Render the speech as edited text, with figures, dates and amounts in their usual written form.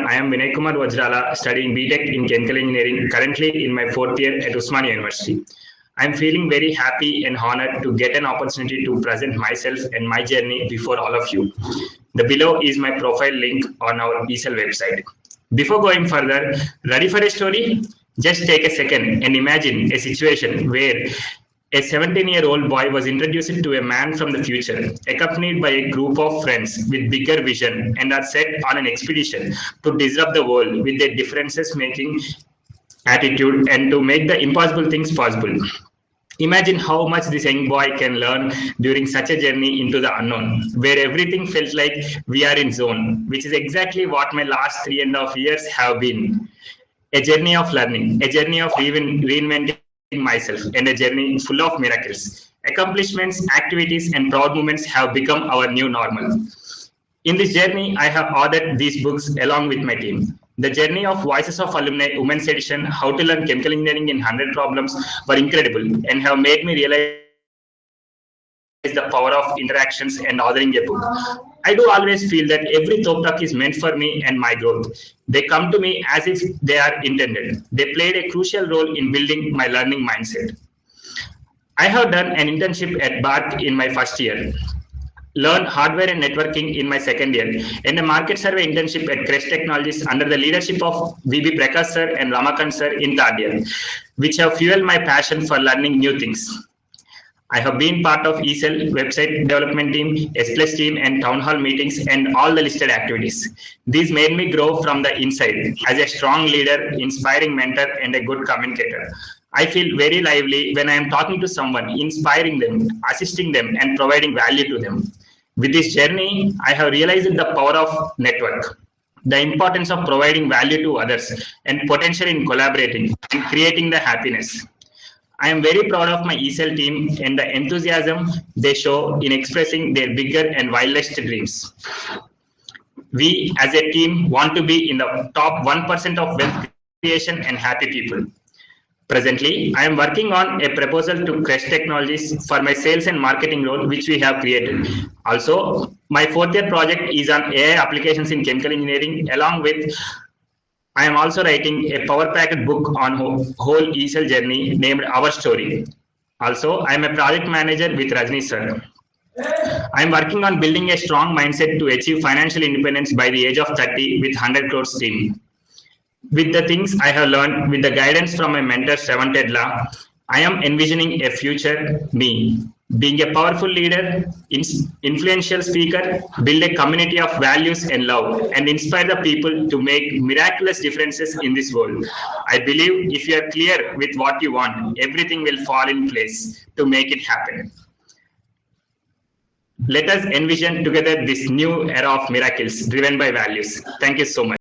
I am Vinay Kumar Vajrala, studying BTech in Chemical Engineering, currently in my fourth year at Usmania University. I am feeling very happy and honored to get an opportunity to present myself and my journey before all of you. The below is my profile link on our ESL website. Before going further, ready for a story? Just take a second and imagine a situation where a 17-year-old boy was introduced to a man from the future, accompanied by a group of friends with bigger vision, and are set on an expedition to disrupt the world with their differences making attitude and to make the impossible things possible. Imagine how much this young boy can learn during such a journey into the unknown, where everything felt like we are in zone, which is exactly what my last 3.5 years have been. A journey of learning, a journey of reinventing myself, and a journey full of miracles. Accomplishments, activities, and proud moments have become our new normal. In this journey, I have authored these books along with my team. The journey of Voices of Alumni Women's Edition, How to Learn Chemical Engineering in 100 Problems were incredible and have made me realize the power of interactions and authoring a book. I do always feel that every talk talk is meant for me and my growth. They come to me as if they are intended. They played a crucial role in building my learning mindset. I have done an internship at BARC in my first year, learned hardware and networking in my second year, and a market survey internship at Crest Technologies under the leadership of VB Prakash sir and Ramakant sir in third year, which have fueled my passion for learning new things. I have been part of ESL website development team, S+ team, and town hall meetings and all the listed activities. These made me grow from the inside as a strong leader, inspiring mentor, and a good communicator. I feel very lively when I am talking to someone, inspiring them, assisting them, and providing value to them. With this journey, I have realized the power of network, the importance of providing value to others, and potential in collaborating and creating the happiness. I am very proud of my ESL team and the enthusiasm they show in expressing their bigger and wildest dreams. We as a team want to be in the top 1% of wealth creation and happy people. Presently, I am working on a proposal to Crest Technologies for my sales and marketing role, which we have created. Also, my fourth year project is on AI applications in chemical engineering, along with I am also writing a power-packed book on whole ESL journey named Our Story. Also, I am a project manager with Rajni sir. I am working on building a strong mindset to achieve financial independence by the age of 30 with 100 crores team. With the things I have learned, with the guidance from my mentor, Shravan Tedla, I am envisioning a future me, being a powerful leader, influential speaker, build a community of values and love, and inspire the people to make miraculous differences in this world. I believe if you are clear with what you want, everything will fall in place to make it happen. Let us envision together this new era of miracles driven by values. Thank you so much.